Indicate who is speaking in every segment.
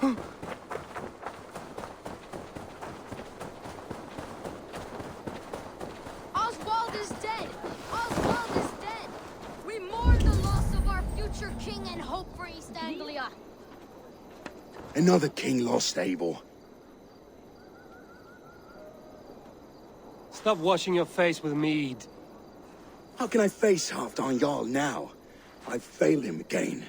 Speaker 1: Oswald is dead! Oswald is dead! We mourn the loss of our future king and hope for East Anglia.
Speaker 2: Another king lost, Eivor.
Speaker 3: Stop washing your face with mead.
Speaker 2: How can I face Halfdan Jarl now? I've failed him again.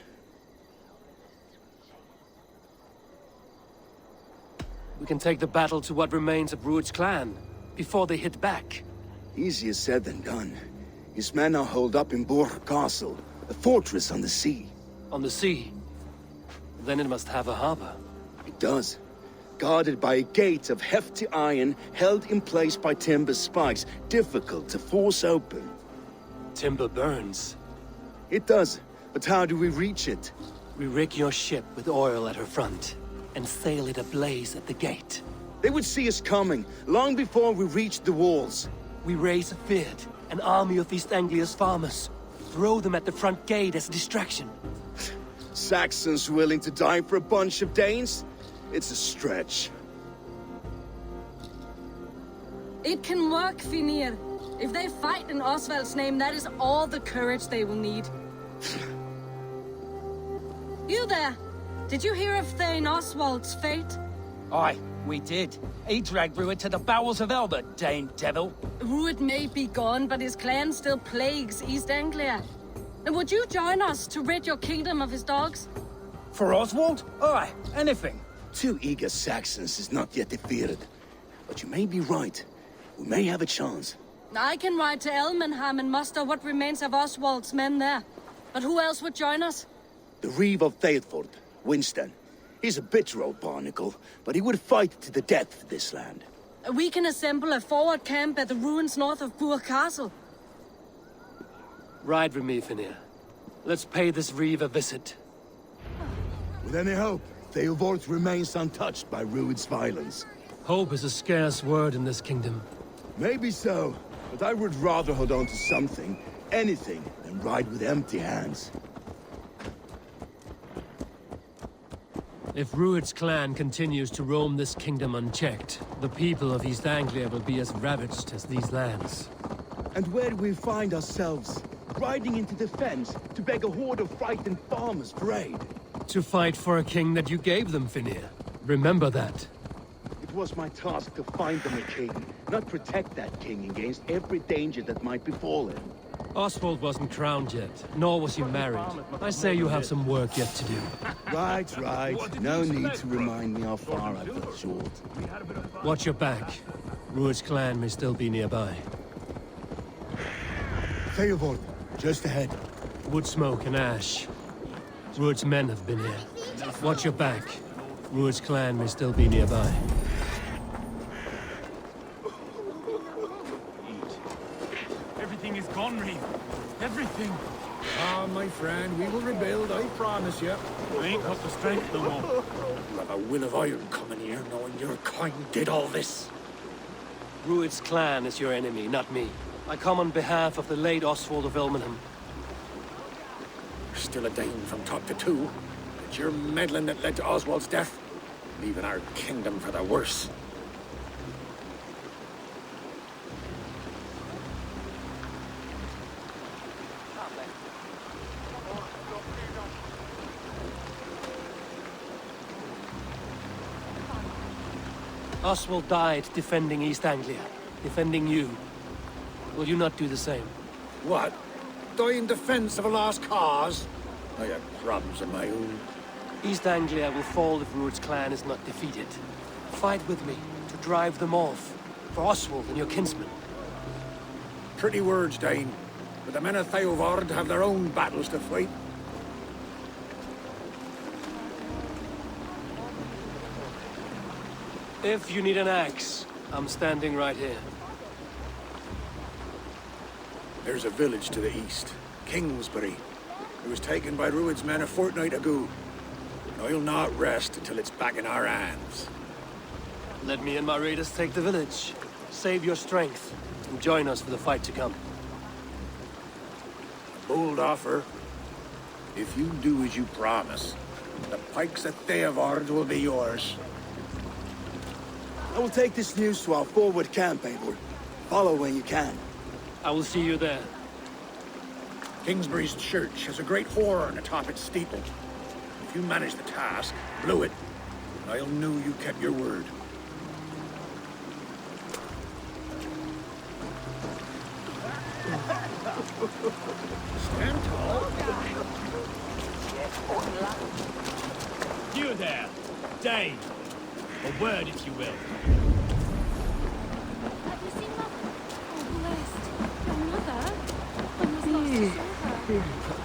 Speaker 3: We can take the battle to what remains of Rued's clan, before they hit back.
Speaker 2: Easier said than done. His men are holed up in Borg Castle, a fortress on the sea.
Speaker 3: On the sea? Then it must have a harbor.
Speaker 2: It does. Guarded by a gate of hefty iron, held in place by timber spikes, difficult to force open.
Speaker 3: Timber burns.
Speaker 2: It does, but how do we reach it?
Speaker 3: We rig your ship with oil at her front, and sail it ablaze at the gate.
Speaker 2: They would see us coming, long before we reached the walls.
Speaker 3: We raise a Fyrd, an army of East Anglia's farmers. Throw them at the front gate as a distraction.
Speaker 2: Saxons willing to die for a bunch of Danes? It's a stretch.
Speaker 4: It can work, Finir. If they fight in Oswald's name, that is all the courage they will need. You there! Did you hear of Thane Oswald's fate?
Speaker 5: Aye, we did. He dragged Rued to the bowels of Elbert, Dane devil.
Speaker 4: Rued may be gone, but his clan still plagues East Anglia. And would you join us to rid your kingdom of his dogs?
Speaker 5: For Oswald? Aye, anything.
Speaker 2: 2 eager Saxons is not yet defeated. But you may be right. We may have a chance.
Speaker 4: I can ride to Elmenham and muster what remains of Oswald's men there. But who else would join us?
Speaker 2: The Reeve of Thetford, Winston. He's a bitter old barnacle, but he would fight to the death for this land.
Speaker 4: We can assemble a forward camp at the ruins north of Burg Castle.
Speaker 3: Ride with me, Finir. Let's pay this Reeve a visit.
Speaker 2: With any hope, Theodort remains untouched by Rued's violence.
Speaker 3: Hope is a scarce word in this kingdom.
Speaker 2: Maybe so, but I would rather hold on to something, anything, than ride with empty hands.
Speaker 3: If Rued's clan continues to roam this kingdom unchecked, the people of East Anglia will be as ravaged as these lands.
Speaker 2: And where do we find ourselves? Riding into defense to beg a horde of frightened farmers for aid.
Speaker 3: To fight for a king that you gave them, Finir. Remember that.
Speaker 2: It was my task to find them a king, not protect that king against every danger that might befall him.
Speaker 3: Oswald wasn't crowned yet, nor was he married. I say you have some work yet to do.
Speaker 2: Right. No need to remind me how far I fell short.
Speaker 3: Watch your back. Rued's clan may still be nearby.
Speaker 2: Theodort, just ahead.
Speaker 3: Wood smoke and ash. Rued's men have been here. Watch your back. Rued's clan may still be nearby.
Speaker 6: Everything is gone, Reeve. Everything.
Speaker 7: Ah, my friend, we will rebuild, I promise you.
Speaker 6: I ain't got the strength no more.
Speaker 7: You have a will of iron coming here, knowing your kind did all this.
Speaker 3: Rued's clan is your enemy, not me. I come on behalf of the late Oswald of Elmenham.
Speaker 7: Still a Dane from top to two. It's your meddling that led to Oswald's death, leaving our kingdom for the worse.
Speaker 3: Oswald died defending East Anglia, defending you. Will you not do the same?
Speaker 7: What? Die in defense of a lost cause? I have problems of my own.
Speaker 3: East Anglia will fall if Rued's clan is not defeated. Fight with me to drive them off, for Oswald and your kinsmen.
Speaker 7: Pretty words, Dane, but the men of Theodord have their own battles to fight.
Speaker 3: If you need an axe, I'm standing right here.
Speaker 7: There's a village to the east, Kingsbury. It was taken by Rued's men a fortnight ago. I'll not rest until it's back in our hands.
Speaker 3: Let me and my raiders take the village. Save your strength, and join us for the fight to come.
Speaker 7: A bold offer. If you do as you promise, The pikes at Eivor will be yours.
Speaker 2: I will take this news to our forward camp, Eivor. Follow when you can.
Speaker 3: I will see you there.
Speaker 7: Kingsbury's church has a great horn atop its steeple. If you manage the task, blew it, I'll know you kept your word. Stand tall.
Speaker 6: You there, Dane. A word, if you will.
Speaker 1: Have you seen Mother? Oh, blessed. Your mother? I was lost to serve her.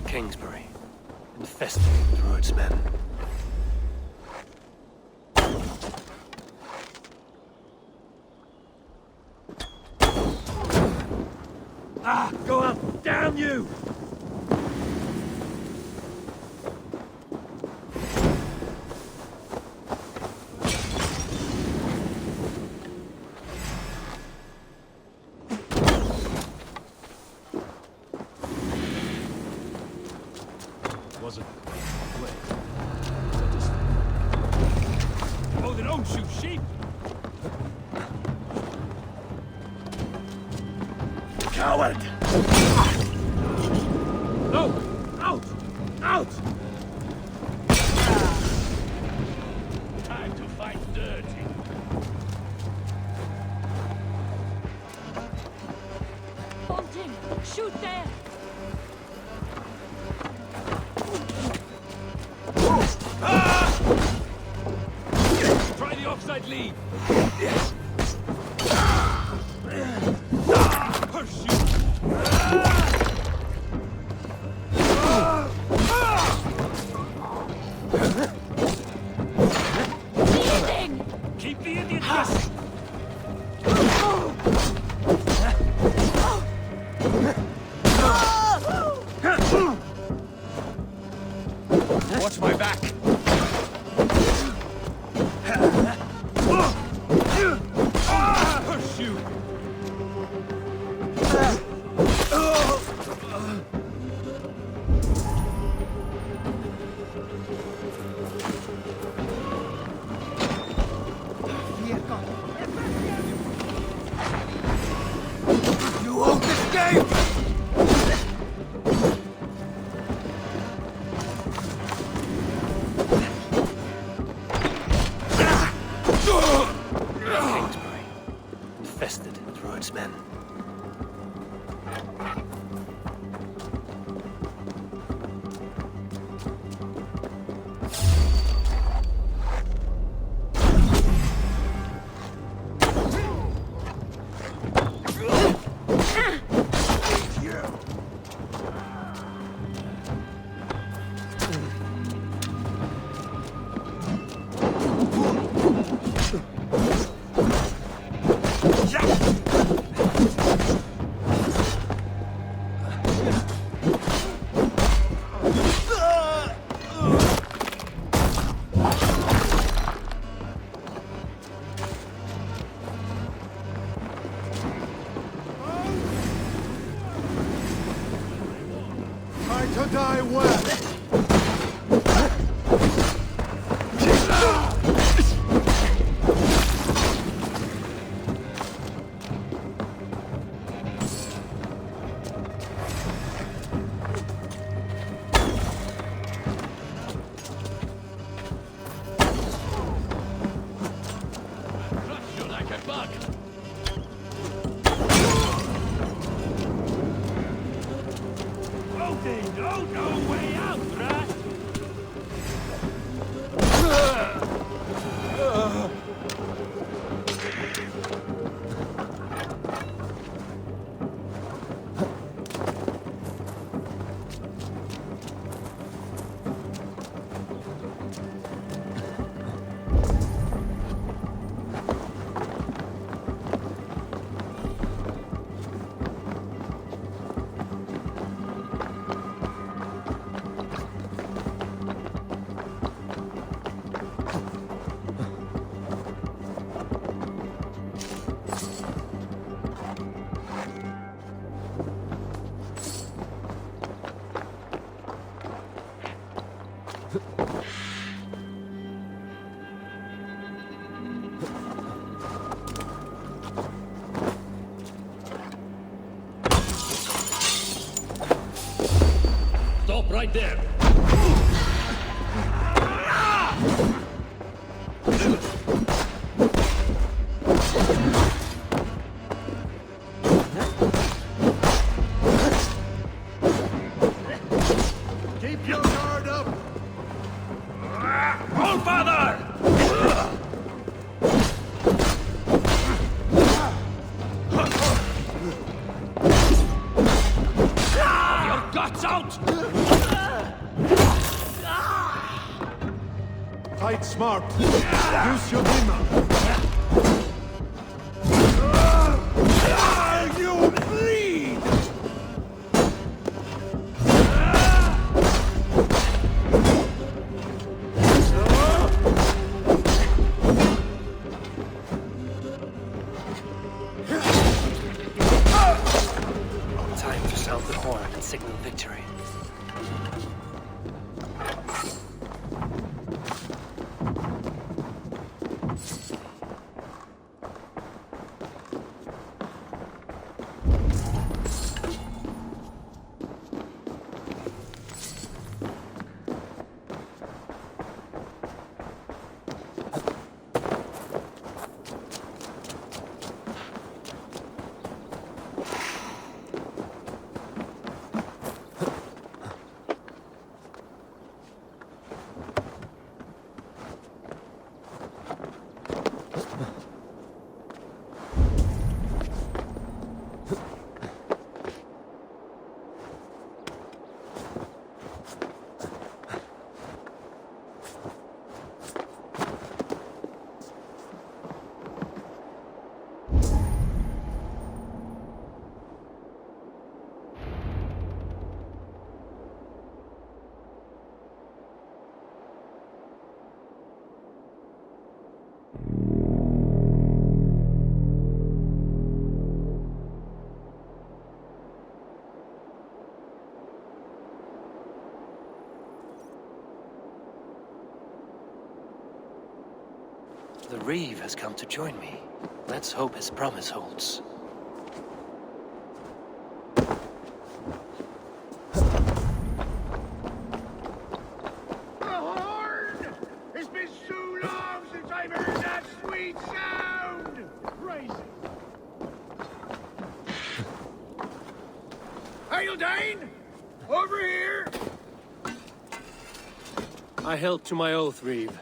Speaker 3: Kingsbury, infested with Druid's men.
Speaker 6: Ah, go up! Damn you! Was it? Wait. Oh, they don't shoot sheep!
Speaker 7: Coward!
Speaker 6: No! Out! Out! Time to fight dirty.
Speaker 4: Bunting! Shoot there!
Speaker 6: Try the offside lead. Pursue.
Speaker 4: Bleeding!
Speaker 6: Keep the Indian guessing. Watch my back. Pursue.
Speaker 7: You won't escape!
Speaker 3: Kingsbury, infested with Druid's men.
Speaker 7: Try to die well!
Speaker 6: Nothing! Oh, no way out, rat! Stop right there!
Speaker 7: Keep your guard up!
Speaker 6: All father! Your guts out!
Speaker 7: Fight smart. Use your dimmer. You bleed!
Speaker 3: Time to sound the horn and signal victory. The Reeve has come to join me. Let's hope his promise holds.
Speaker 7: The horn! It's been so long since I've heard that sweet sound! Crazy. Eildane! Over here!
Speaker 3: I held to my oath, Reeve.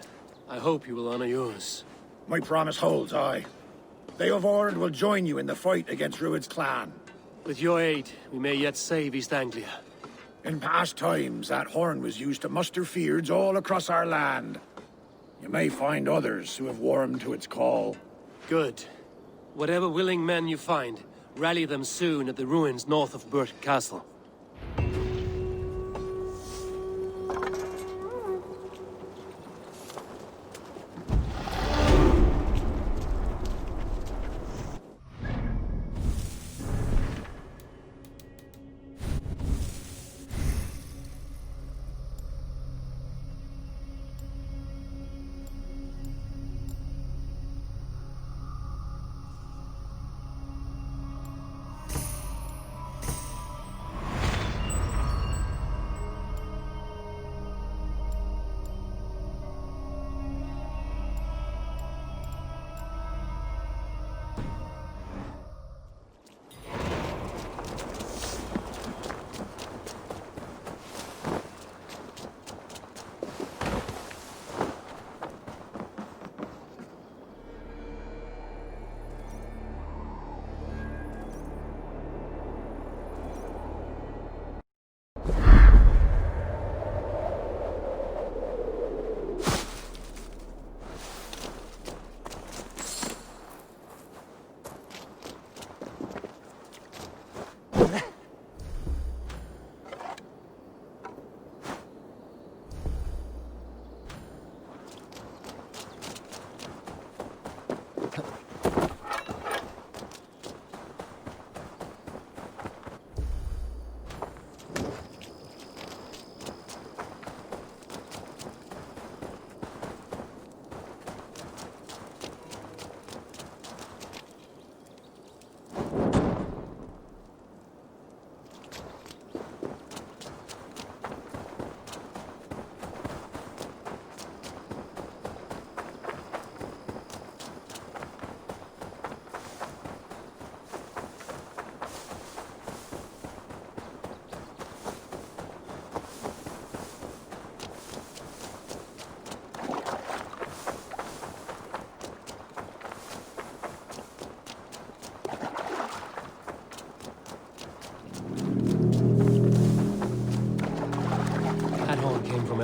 Speaker 3: I hope you will honor yours.
Speaker 7: My promise holds, aye. Eivor will join you in the fight against Rued's clan.
Speaker 3: With your aid, we may yet save East Anglia.
Speaker 7: In past times, that horn was used to muster fyrds all across our land. You may find others who have warmed to its call.
Speaker 3: Good. Whatever willing men you find, rally them soon at the ruins north of Burt Castle.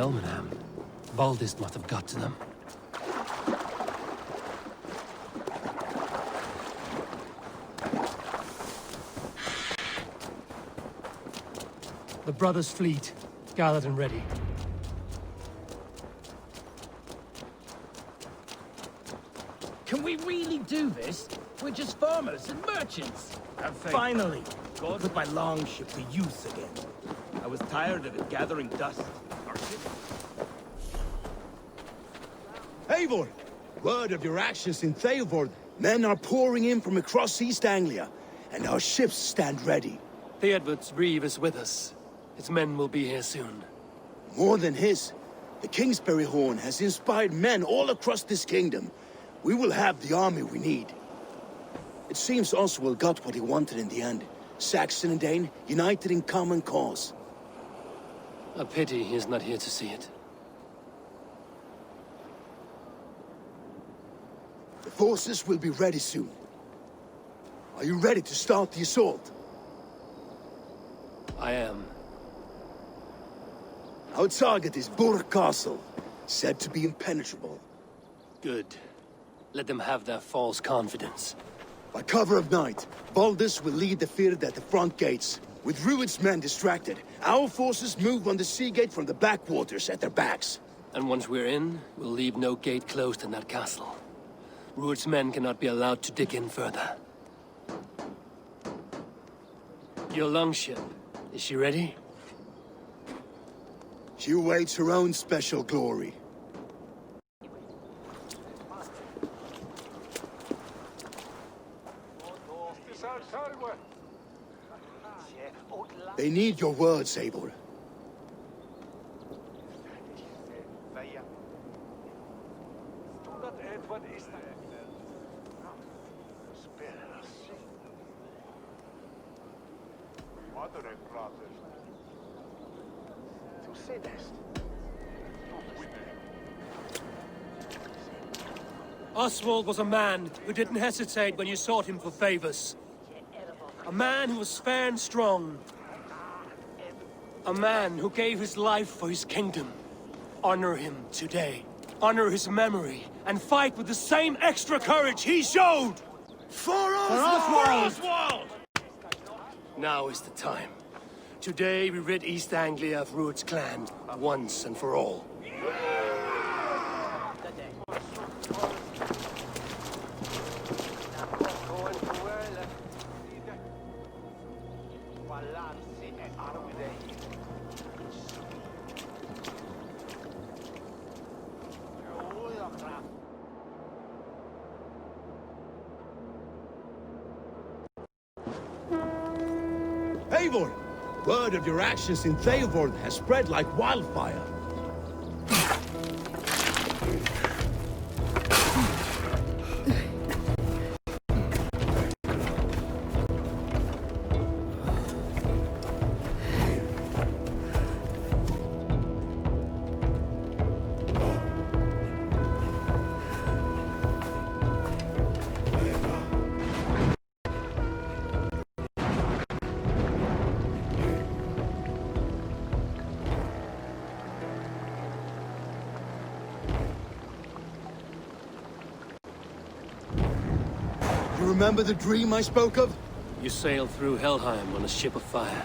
Speaker 3: Elmenham. Baldist must have got to them. The brothers' fleet, gathered and ready.
Speaker 5: Can we really do this? We're just farmers and merchants.
Speaker 6: Have faith.
Speaker 8: Finally! God put my longship to use again. I was tired of it gathering dust.
Speaker 2: Eivor! Word of your actions in Eivor. Men are pouring in from across East Anglia, and our ships stand ready.
Speaker 3: Theodred's reeve is with us. His men will be here soon.
Speaker 2: More than his, the Kingsbury Horn has inspired men all across this kingdom. We will have the army we need. It seems Oswald got what he wanted in the end. Saxon and Dane united in common cause.
Speaker 3: A pity he is not here to see it.
Speaker 2: The forces will be ready soon. Are you ready to start the assault?
Speaker 3: I am.
Speaker 2: Our target is Burg Castle, said to be impenetrable.
Speaker 3: Good. Let them have their false confidence.
Speaker 2: By cover of night, Baldus will lead the field at the front gates. With Rued's men distracted, our forces move on the sea gate from the backwaters at their backs.
Speaker 3: And once we're in, we'll leave no gate closed in that castle. Rued's men cannot be allowed to dig in further. Your longship, is she ready?
Speaker 2: She awaits her own special glory. They need your words, Eivor.
Speaker 3: Oswald was a man who didn't hesitate when you sought him for favors. A man who was fair and strong. A man who gave his life for his kingdom. Honor him today. Honor his memory, and fight with the same extra courage he showed!
Speaker 2: For Oswald!
Speaker 6: Oswald!
Speaker 3: Now is the time. Today we rid East Anglia of Rued's clan, once and for all.
Speaker 2: Eivor! Word of your actions in Eivor has spread like wildfire. You remember the dream I spoke of?
Speaker 3: You sailed through Helheim on a ship of fire.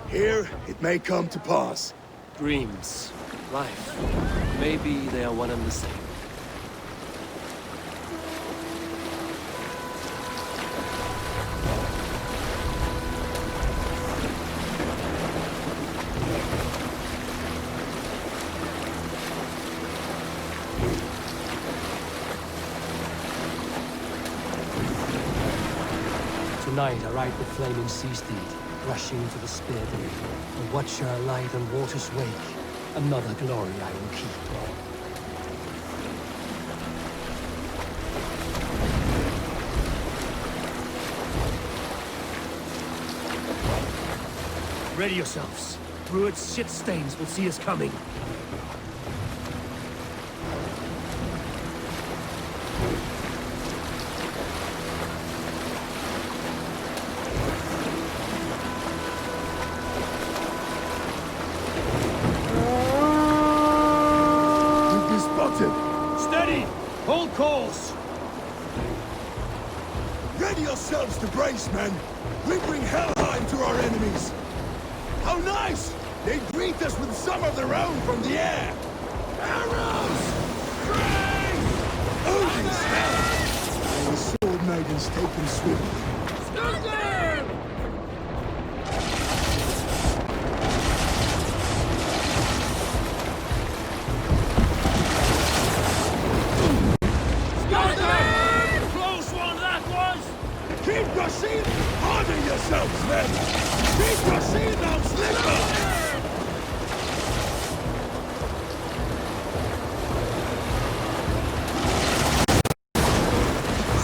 Speaker 2: Here, it may come to pass.
Speaker 3: Dreams, life, maybe they are one and the same. Tonight I ride the flaming sea steed, rushing to the spear day, and watch her light on water's wake. Another glory I will keep. Ready yourselves. Rued's shit stains will see us coming.
Speaker 2: That's the brace, men. We bring Helheim to our enemies. How nice! They greet us with some of their own from the air. Arrows! Praise! Odin's hell! The sword maidens take them swiftly. Keep rushing! Harden yourselves, men! Keep rushing, now slipper!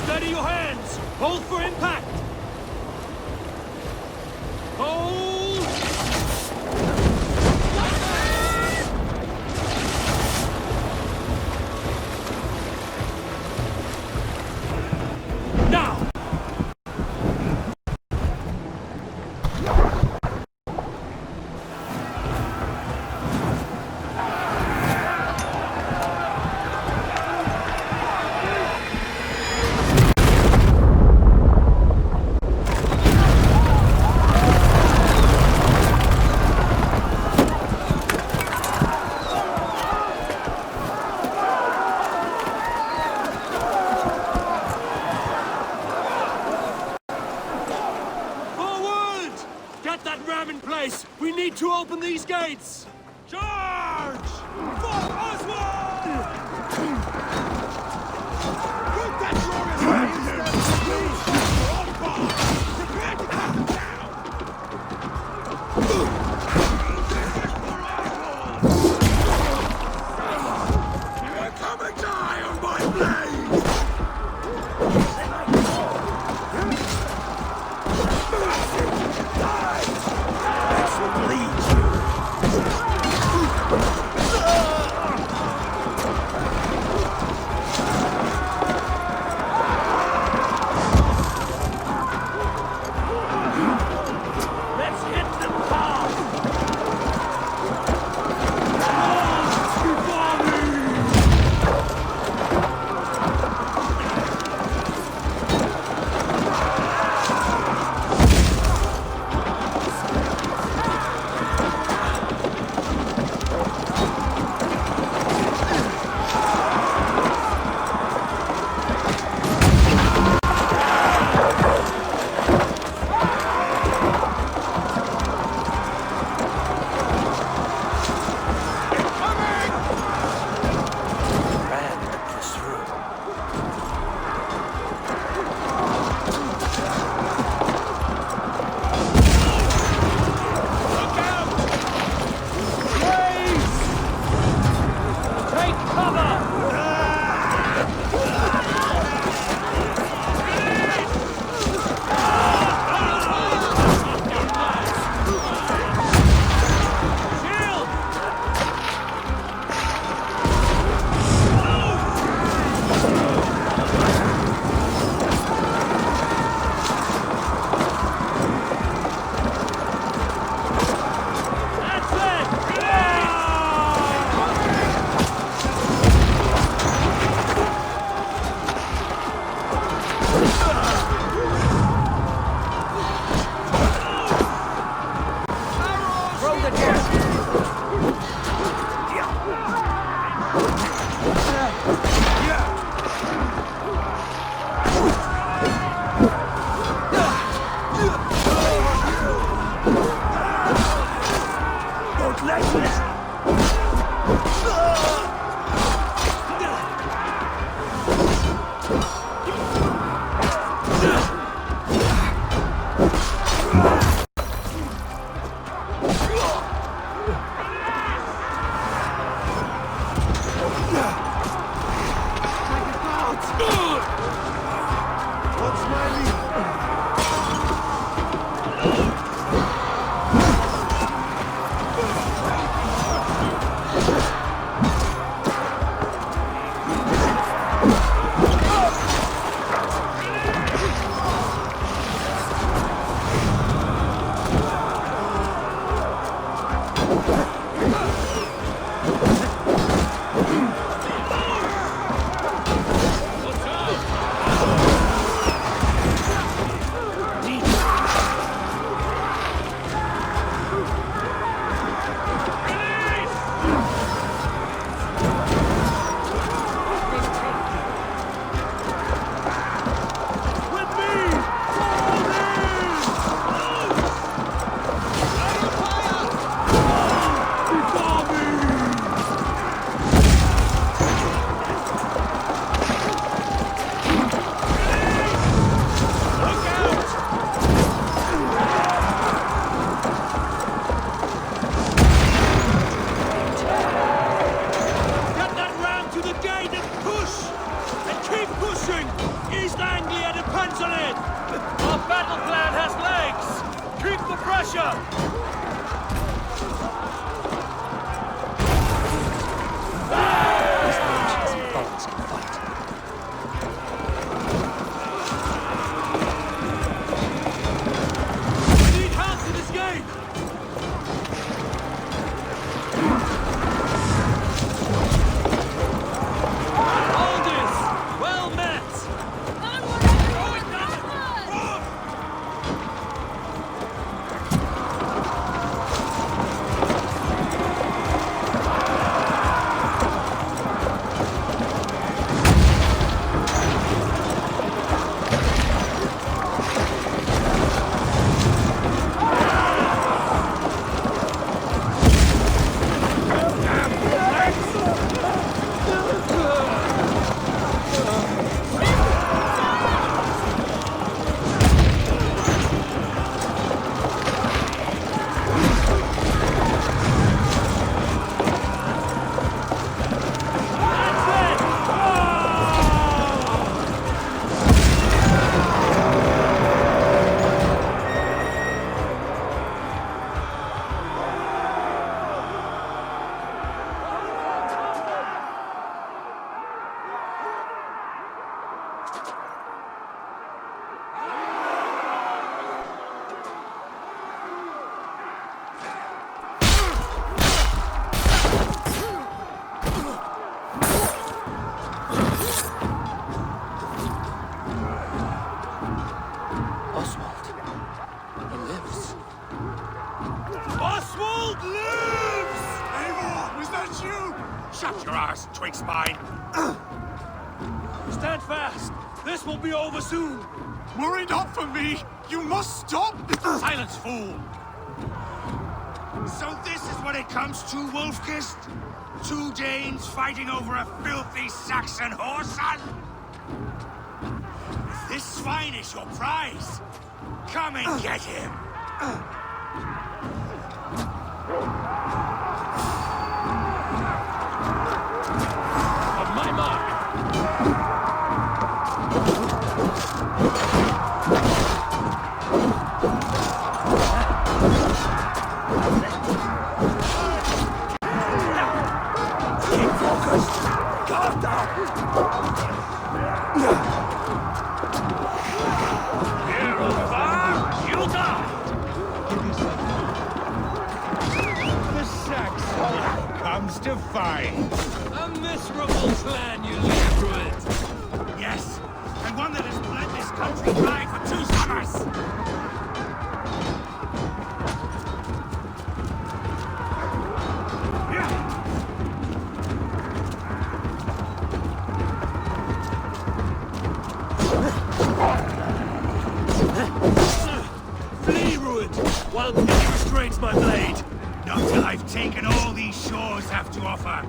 Speaker 3: Steady your hands! Hold for impact! Hold! Now! We need to open these gates! Charge! For Oswald! Put that glorious hand! Prepare to come down! Come and die on my blade! Die! Bleed you!
Speaker 6: Mercia!
Speaker 3: These merchants and bards can fight. We need help to this gate! Aldous! Well met!
Speaker 4: Onward, everyone! Onward!
Speaker 3: Oswald. He lives.
Speaker 6: Oswald lives! Eivor, was that you? Shut your arse, twig spine.
Speaker 3: Stand fast! This will be over soon!
Speaker 6: Worry not for me! You must stop! Silence, fool! So this is what it comes to, Wolf-Kissed? 2 Danes fighting over a filthy Saxon whoreson? If this swine is your prize, come and get him!
Speaker 3: On my mark!
Speaker 6: Keep focused! Guard down! Here, Eivor! You die!
Speaker 8: The Saxon comes to fight.
Speaker 3: A miserable clan, you little druid!
Speaker 6: Yes, and one that has bled this country dry for 2 summers!
Speaker 3: Flee, Ruined, while pity restrains my blade!
Speaker 6: Not till I've taken all these shores have to offer.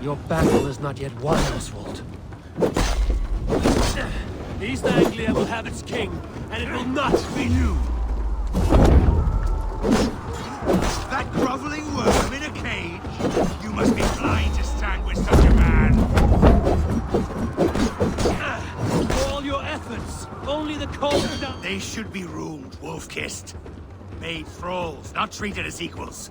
Speaker 3: Your battle is not yet won, Oswald. East Anglia will have its king, and it will not be you!
Speaker 6: That groveling worm in a cage? You must be blind to stand with such a man.
Speaker 3: For all your efforts, only the cold down.
Speaker 6: They should be ruled, wolf-kissed. Made thralls, not treated as equals.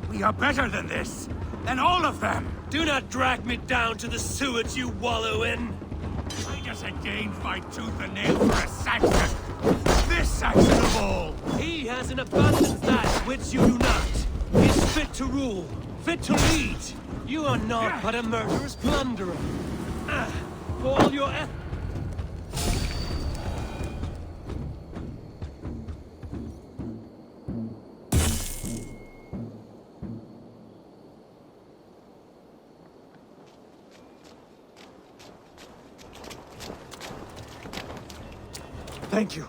Speaker 6: We are better than this, than all of them.
Speaker 3: Do not drag me down to the sewage you wallow in!
Speaker 6: Why does a Dane fight tooth and nail for a Saxon? This Saxon of all!
Speaker 3: He has an abundance that which you do not. He's fit to rule, fit to lead. You are not but a murderous plunderer. For all your efforts.
Speaker 6: Thank you.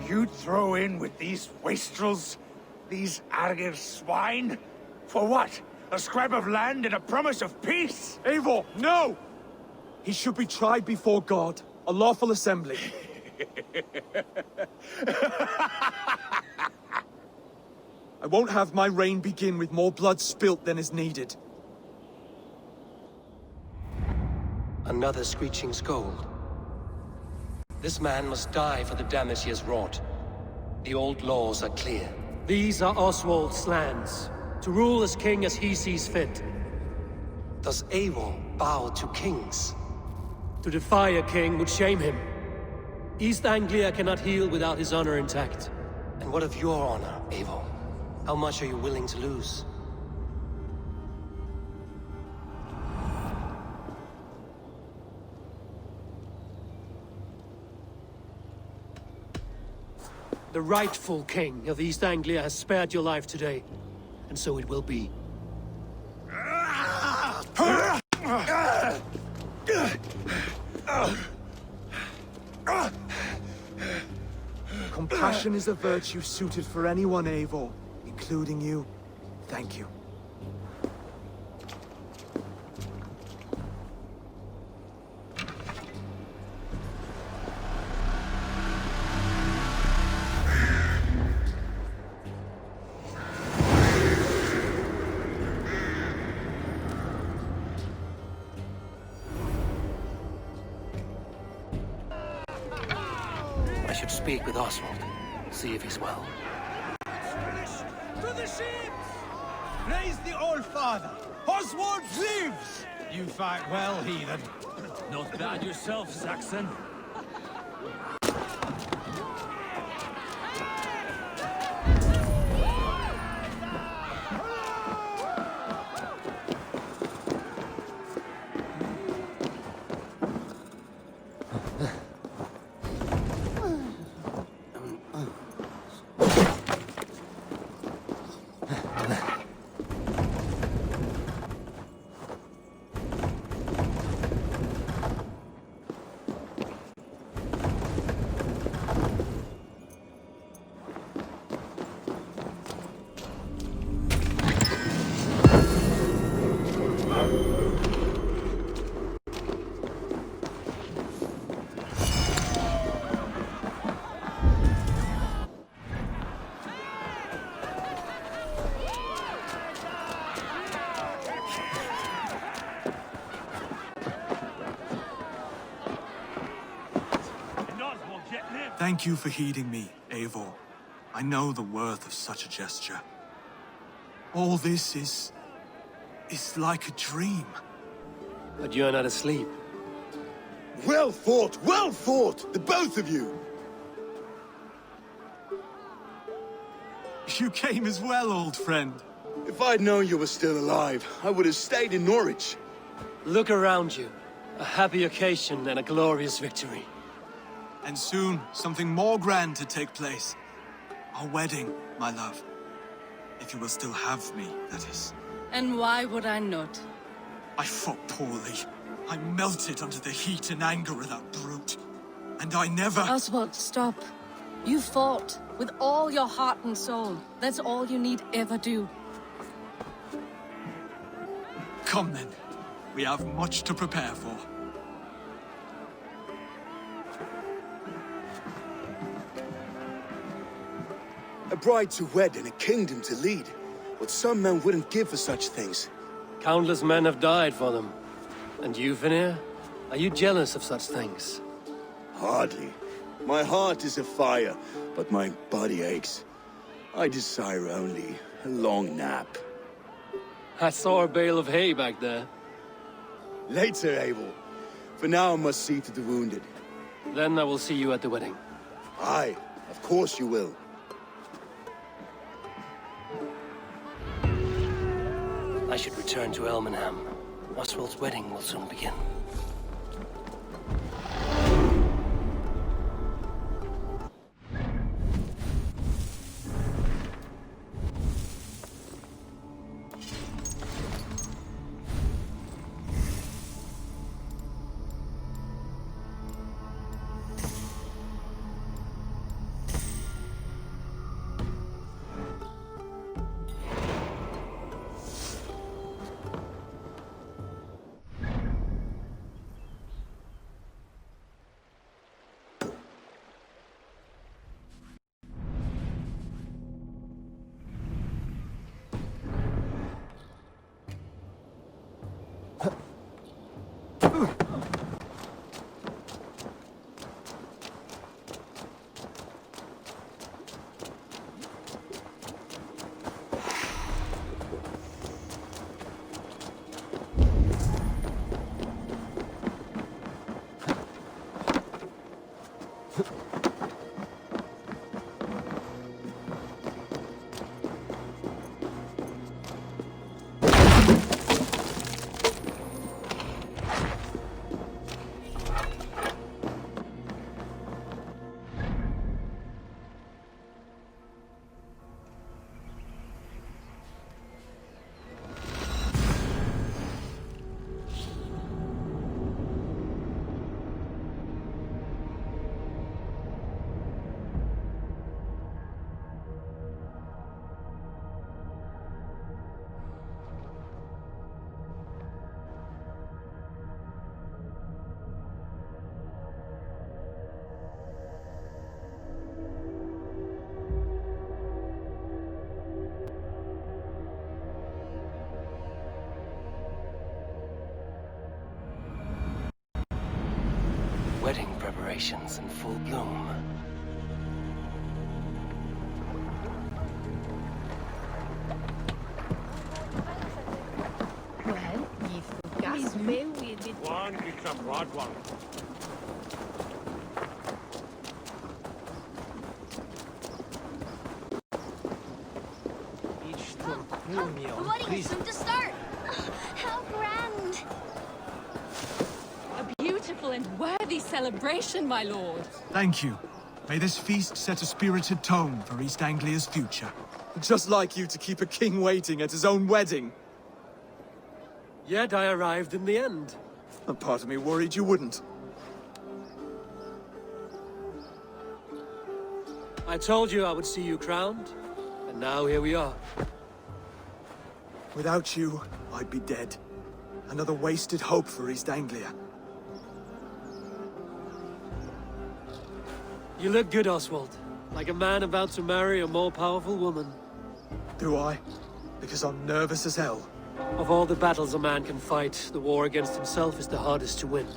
Speaker 6: You'd throw in with these wastrels? These Argir swine? For what? A scrap of land and a promise of peace?
Speaker 9: Eivor, no! He should be tried before God, a lawful assembly. I won't have my reign begin with more blood spilt than is needed.
Speaker 3: Another screeching scold. This man must die for the damage he has wrought. The old laws are clear. These are Oswald's lands, to rule as king as he sees fit. Does Eivor bow to kings? To defy a king would shame him. East Anglia cannot heal without his honor intact. And what of your honor, Eivor? How much are you willing to lose? The rightful king of East Anglia has spared your life today, and so it will be.
Speaker 9: Compassion is a virtue suited for anyone, Eivor, including you. Thank you.
Speaker 3: I should speak with Oswald, see if he's well.
Speaker 5: To the ships! Praise the Old Father! Oswald lives! You fight well, heathen. Not bad yourself, Saxon.
Speaker 9: Thank you for heeding me, Eivor. I know the worth of such a gesture. All this is like a dream.
Speaker 3: But you're not asleep.
Speaker 2: Well fought, the both of you!
Speaker 9: You came as well, old friend.
Speaker 2: If I'd known you were still alive, I would have stayed in Norwich.
Speaker 3: Look around you. A happy occasion and a glorious victory.
Speaker 9: And soon, something more grand to take place. Our wedding, my love. If you will still have me, that is.
Speaker 4: And why would I not?
Speaker 9: I fought poorly. I melted under the heat and anger of that brute. And I never...
Speaker 4: Oswald, stop. You fought with all your heart and soul. That's all you need ever do.
Speaker 9: Come then. We have much to prepare for.
Speaker 2: A bride to wed and a kingdom to lead. What some men wouldn't give for such things.
Speaker 3: Countless men have died for them. And you, Vanir? Are you jealous of such things?
Speaker 2: Hardly. My heart is afire, but my body aches. I desire only a long nap.
Speaker 3: I saw a bale of hay back there.
Speaker 2: Later, Eivor. For now, I must see to the wounded.
Speaker 3: Then I will see you at the wedding.
Speaker 2: Aye, of course you will.
Speaker 3: I should return to Elmenham. Oswald's wedding will soon begin.
Speaker 10: Wedding preparations in full bloom.
Speaker 11: Well, ye forgas me with it.
Speaker 6: One is a broad one.
Speaker 1: The wedding is soon to start. How grand!
Speaker 4: A beautiful and worthy celebration, my lord.
Speaker 9: Thank you. May this feast set a spirited tone for East Anglia's future.
Speaker 12: Just like you to keep a king waiting at his own wedding.
Speaker 3: Yet I arrived in the end.
Speaker 12: A part of me worried you wouldn't.
Speaker 3: I told you I would see you crowned, and now here we are.
Speaker 12: Without you, I'd be dead. Another wasted hope for East Anglia.
Speaker 3: You look good, Oswald. Like a man about to marry a more powerful woman.
Speaker 12: Do I? Because I'm nervous as hell.
Speaker 3: Of all the battles a man can fight, the war against himself is the hardest to win.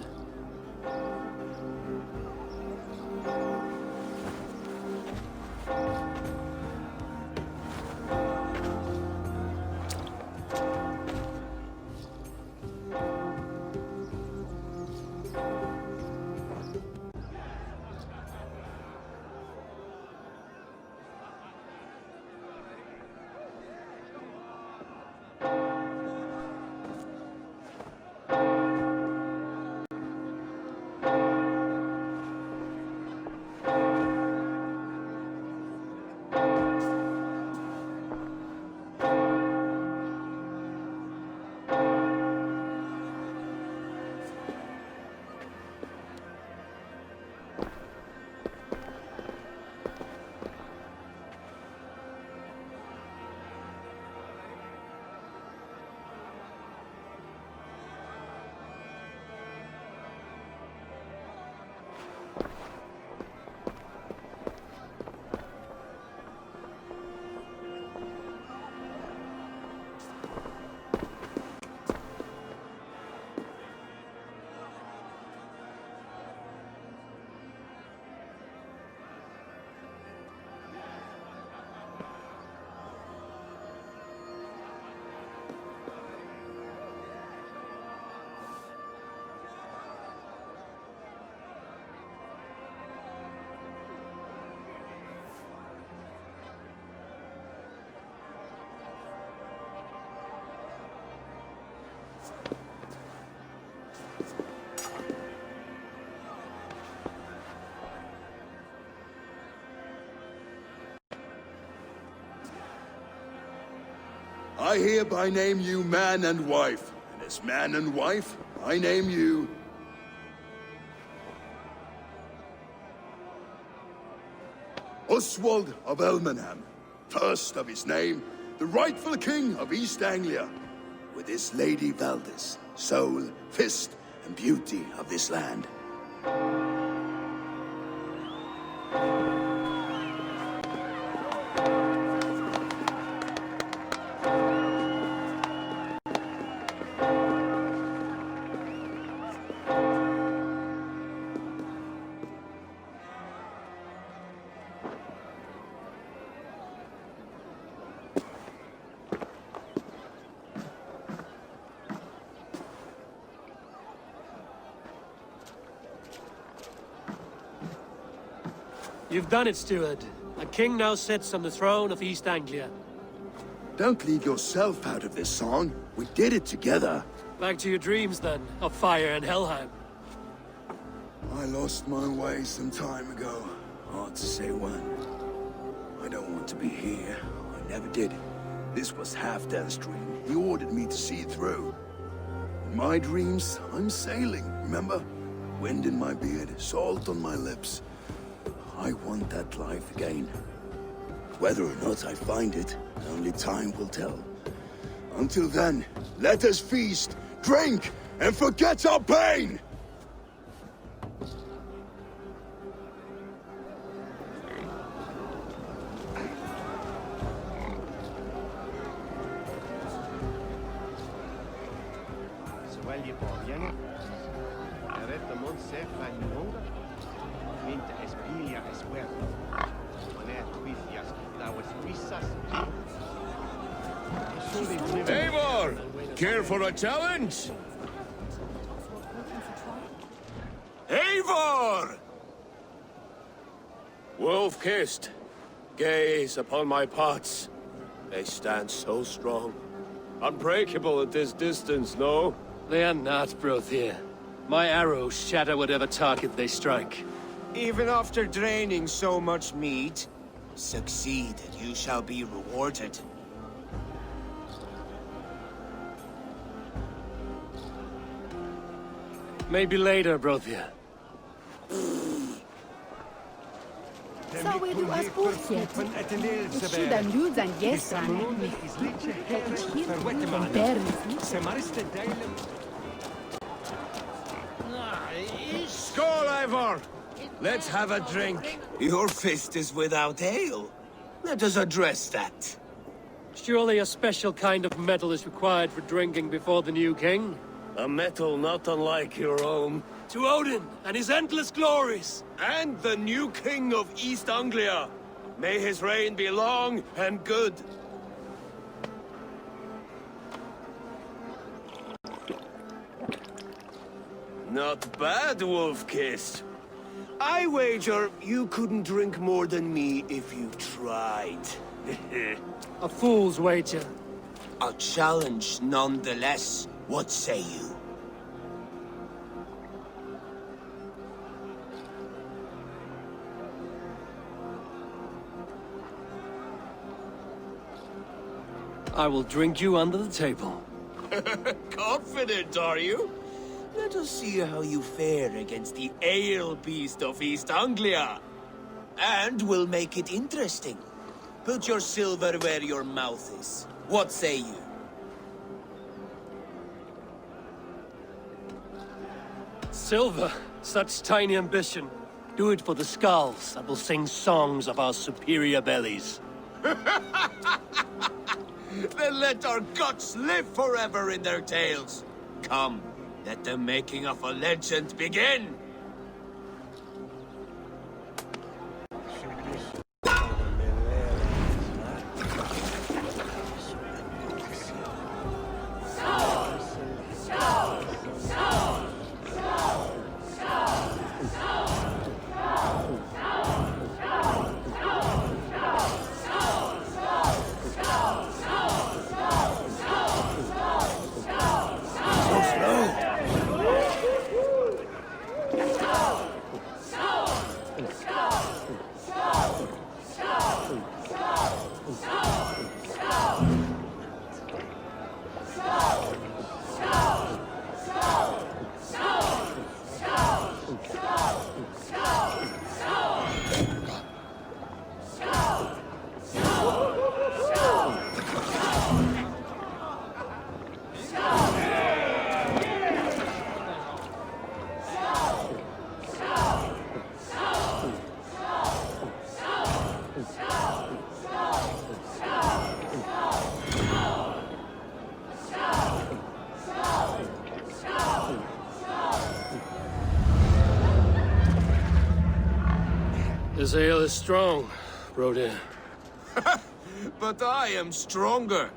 Speaker 2: I hereby name you man and wife, and as man and wife, I name you... Oswald of Elmenham, first of his name, the rightful king of East Anglia, with this Lady Valdis, soul, fist, and beauty of this land.
Speaker 3: You've done it, steward. A king now sits on the throne of East Anglia.
Speaker 2: Don't leave yourself out of this song. We did it together.
Speaker 3: Back to your dreams, then, of fire and Helheim.
Speaker 2: I lost my way some time ago. Hard to say when. I don't want to be here. I never did. This was Halfdan's dream. He ordered me to see it through. In my dreams, I'm sailing, remember? Wind in my beard, salt on my lips. I want that life again. Whether or not I find it, only time will tell. Until then, let us feast, drink, and forget our pain!
Speaker 6: Eivor! Care for a challenge? Eivor! Wolf-kissed, gaze upon my pots. They stand so strong. Unbreakable at this distance, no?
Speaker 3: They are not, Brothier. My arrows shatter whatever target they strike.
Speaker 13: Even after draining so much meat, succeed and you shall be rewarded.
Speaker 3: Maybe later, Brothier.
Speaker 11: Zou du als boertje? Ik zie dat nu zijn gästen aan mij. Ik hier een berm.
Speaker 6: Skål, Eivor! Let's have a drink.
Speaker 13: Your fist is without ale. Let us address that.
Speaker 3: Surely a special kind of metal is required for drinking before the new king?
Speaker 6: A metal not unlike your own.
Speaker 3: To Odin and his endless glories!
Speaker 6: And the new king of East Anglia. May his reign be long and good. Not bad, Wolf-kissed. I wager you couldn't drink more than me if you tried.
Speaker 3: A fool's wager.
Speaker 13: A challenge nonetheless. What say you?
Speaker 3: I will drink you under the table.
Speaker 6: Confident, are you? Let us see how you fare against the ale beast of East Anglia.
Speaker 13: And we'll make it interesting. Put your silver where your mouth is. What say you?
Speaker 3: Silver, such tiny ambition. Do it for the skulls that will sing songs of our superior bellies.
Speaker 13: Then let our guts live forever in their tails. Come, let the making of a legend begin!
Speaker 3: This ale is strong, Brodir.
Speaker 13: But I am stronger.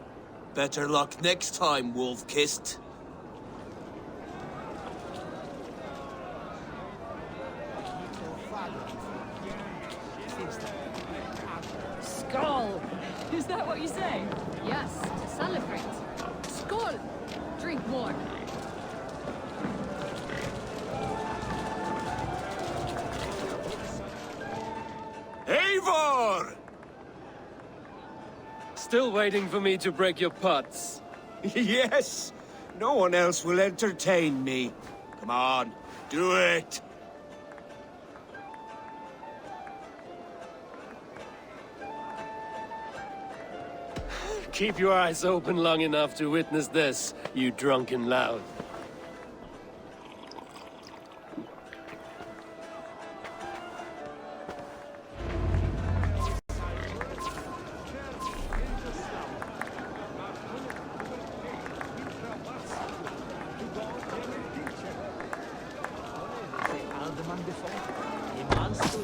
Speaker 13: Better luck next time, Wolf-kissed.
Speaker 4: Skull! Is that what you say?
Speaker 1: Yes, to celebrate. Skål! Drink more.
Speaker 13: Eivor!
Speaker 3: Still waiting for me to break your pots.
Speaker 13: Yes! No one else will entertain me. Come on, do it!
Speaker 3: Keep your eyes open long enough to witness this, you drunken lout.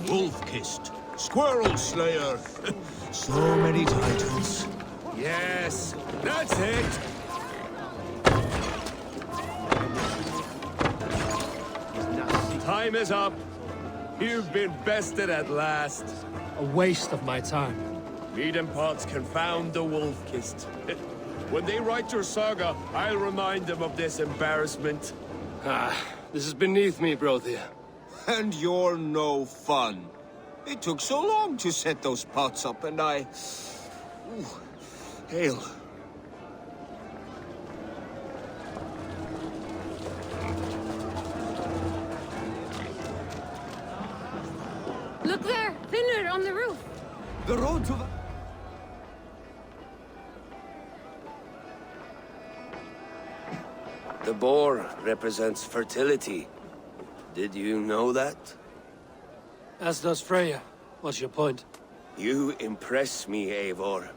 Speaker 6: Wolf-kissed, squirrel slayer. So many titles.
Speaker 13: Yes, that's it!
Speaker 8: Time is up. You've been bested at last.
Speaker 3: A waste of my time.
Speaker 8: Mead and pots confound the wolf-kissed. When they write your saga, I'll remind them of this embarrassment.
Speaker 3: This is beneath me, Brothia.
Speaker 13: And you're no fun. It took so long to set those pots up, and I... Ooh. Ale.
Speaker 1: Look there! Thinner on the roof!
Speaker 8: The road to
Speaker 10: The boar represents fertility. Did you know that?
Speaker 3: As does Freya. What's your point?
Speaker 10: You impress me, Eivor.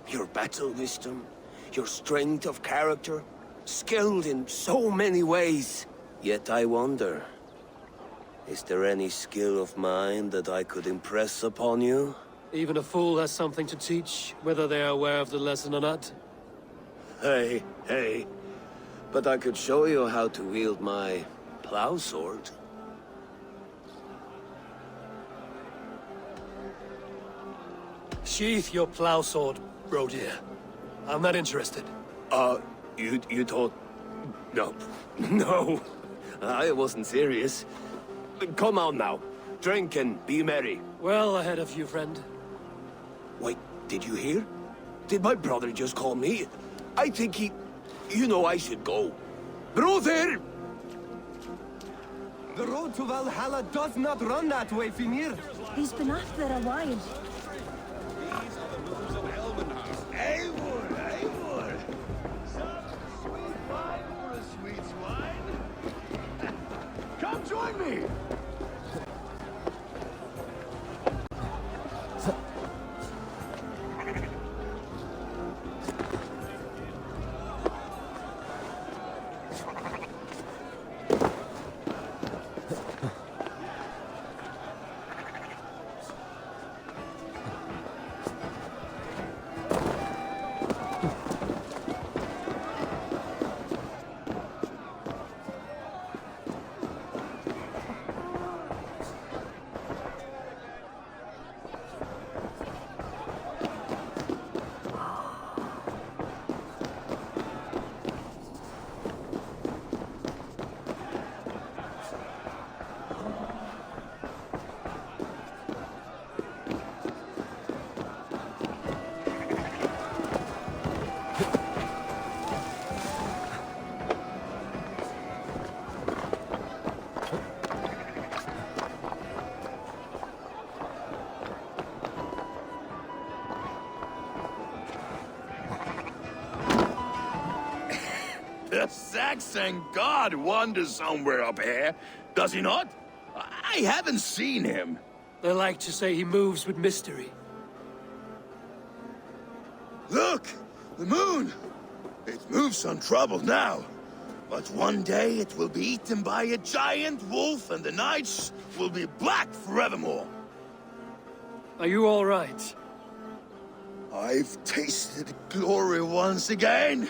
Speaker 10: Your battle wisdom, your strength of character, skilled in so many ways. Yet I wonder, is there any skill of mine that I could impress upon you?
Speaker 3: Even a fool has something to teach, whether they are aware of the lesson or not.
Speaker 10: Hey, but I could show you how to wield my plow sword.
Speaker 3: Sheath your plow sword, Brodir. I'm not interested.
Speaker 10: You thought... No, I wasn't serious. Come on now, drink and be merry.
Speaker 3: Well ahead of you, friend.
Speaker 10: Wait, did you hear? Did my brother just call me? I think he... You know I should go. Brother!
Speaker 8: The road to Valhalla does not run that way, Finir.
Speaker 4: He's been after a while.
Speaker 2: Eivor, Eivor! Some sweet wine for a sweet swine? Come join me!
Speaker 6: The Saxon god wanders somewhere up here, does he not? I haven't seen him.
Speaker 3: They like to say he moves with mystery.
Speaker 2: Look! The moon! It moves untroubled now. But one day it will be eaten by a giant wolf and the nights will be black forevermore.
Speaker 3: Are you all right?
Speaker 2: I've tasted glory once again.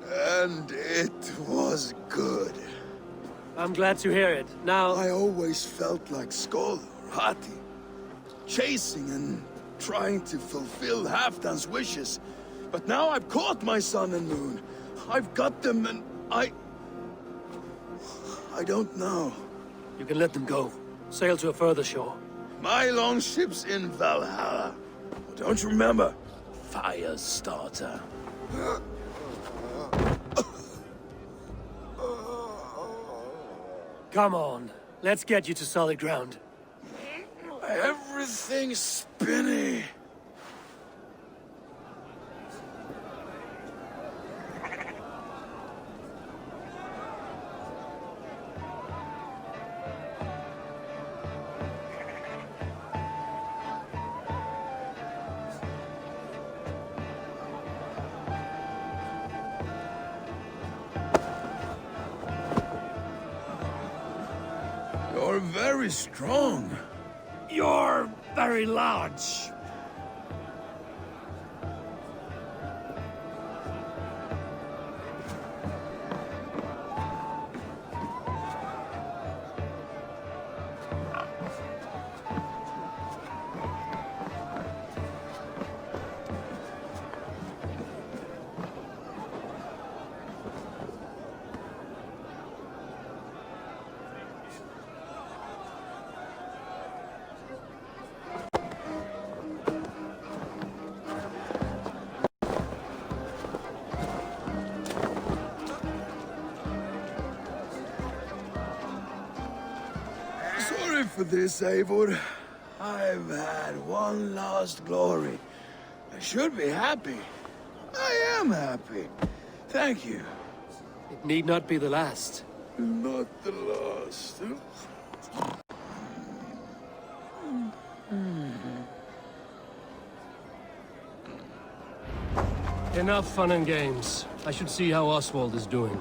Speaker 2: And it was good.
Speaker 3: I'm glad to hear it. Now...
Speaker 2: I always felt like Skoll or Hati. chasing and trying to fulfill Halfdan's wishes. But now I've caught my sun and moon. I've got them and I don't know.
Speaker 3: You can let them go. Sail to a further shore.
Speaker 2: My longship's in Valhalla. Don't you remember? Fire starter.
Speaker 3: Come on. Let's get you to solid ground.
Speaker 2: Everything's spinny. You're very strong.
Speaker 3: You're very large.
Speaker 2: Sorry for this, Eivor. I've had one last glory. I should be happy. I am happy. Thank you.
Speaker 3: It need not be the last.
Speaker 2: Not the last.
Speaker 3: Enough fun and games. I should see how Oswald is doing.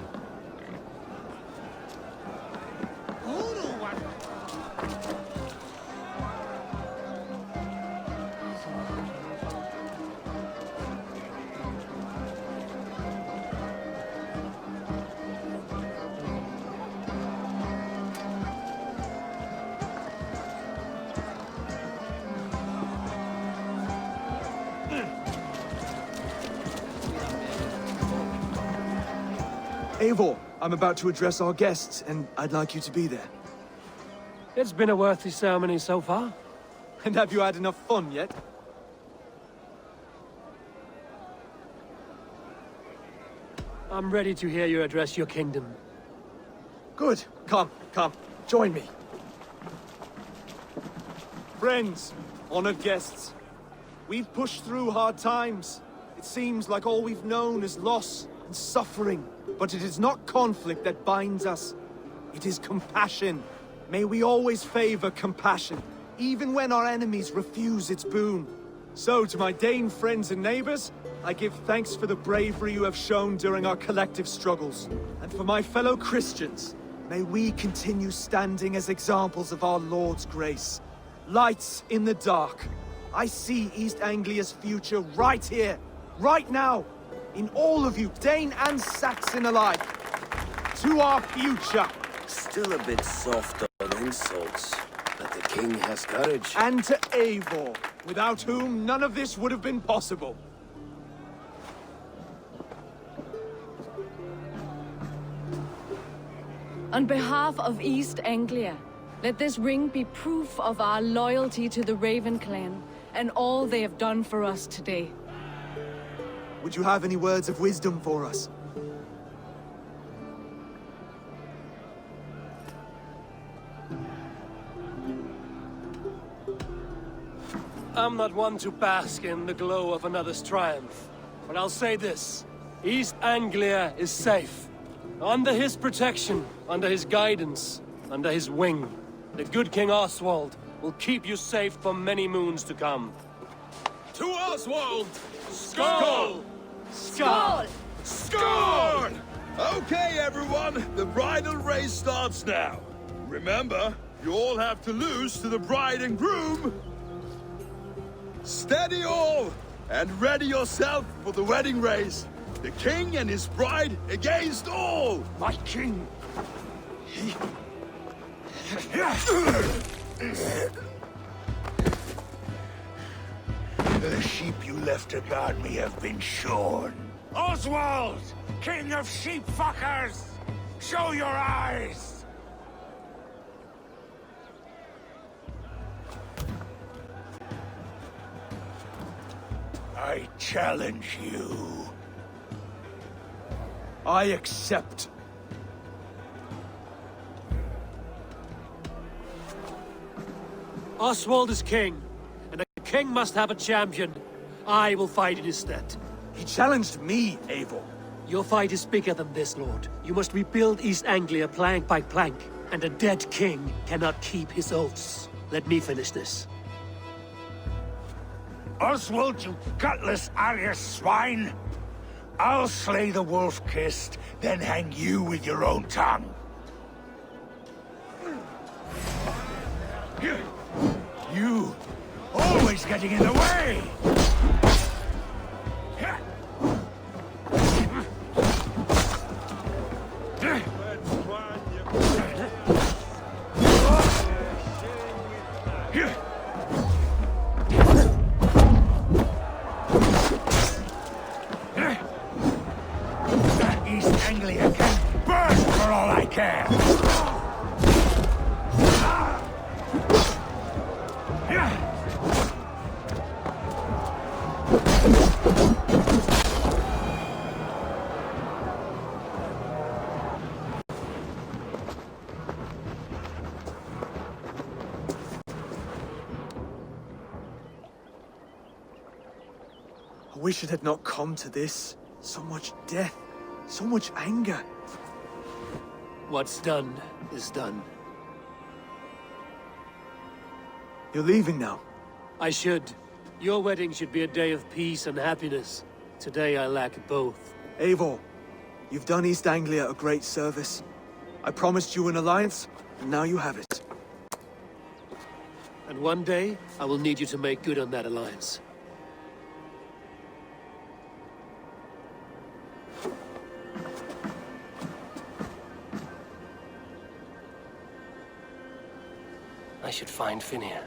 Speaker 12: Eivor, I'm about to address our guests, and I'd like you to be there.
Speaker 3: It's been a worthy ceremony so far.
Speaker 12: And have you had enough fun yet?
Speaker 3: I'm ready to hear you address your kingdom.
Speaker 12: Good. Come, join me. Friends, honored guests, we've pushed through hard times. It seems like all we've known is loss and suffering. But it is not conflict that binds us. It is compassion. May we always favor compassion, even when our enemies refuse its boon. So, to my Dane friends and neighbors, I give thanks for the bravery you have shown during our collective struggles. And for my fellow Christians, may we continue standing as examples of our Lord's grace. Lights in the dark. I see East Anglia's future right here, right now. In all of you, Dane and Saxon alike. To our future.
Speaker 10: Still a bit soft on insults, but the king has courage.
Speaker 12: And to Eivor, without whom none of this would have been possible.
Speaker 4: On behalf of East Anglia, let this ring be proof of our loyalty to the Raven clan and all they have done for us today.
Speaker 12: Would you have any words of wisdom for us?
Speaker 3: I'm not one to bask in the glow of another's triumph, but I'll say this. East Anglia is safe. Under his protection, under his guidance, under his wing. The good King Oswald will keep you safe for many moons to come.
Speaker 8: To Oswald!
Speaker 3: Skull!
Speaker 4: Skull!
Speaker 2: Score! Okay, everyone, the bridal race starts now. Remember, you all have to lose to the bride and groom. Steady all, and ready yourself for the wedding race. The king and his bride against all.
Speaker 6: My king! The sheep you left to guard me have been shorn. Oswald! King of sheep fuckers! Show your eyes! I challenge you.
Speaker 12: I accept.
Speaker 3: Oswald is king, and a king must have a champion. I will fight in his stead.
Speaker 12: He challenged me, Eivor.
Speaker 3: Your fight is bigger than this, Lord. You must rebuild East Anglia plank by plank, and a dead king cannot keep his oaths. Let me finish this.
Speaker 6: Oswald, you gutless Arya swine! I'll slay the wolf-kissed, then hang you with your own tongue. You! Always getting in the way! East Anglia can burn for all I care!
Speaker 12: I wish it had not come to this. So much death, so much anger.
Speaker 3: What's done is done.
Speaker 12: You're leaving now.
Speaker 3: I should. Your wedding should be a day of peace and happiness. Today I lack both.
Speaker 12: Eivor, you've done East Anglia a great service. I promised you an alliance, and now you have it.
Speaker 3: And one day, I will need you to make good on that alliance. I should find Finir.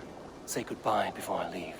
Speaker 3: Say goodbye before I leave.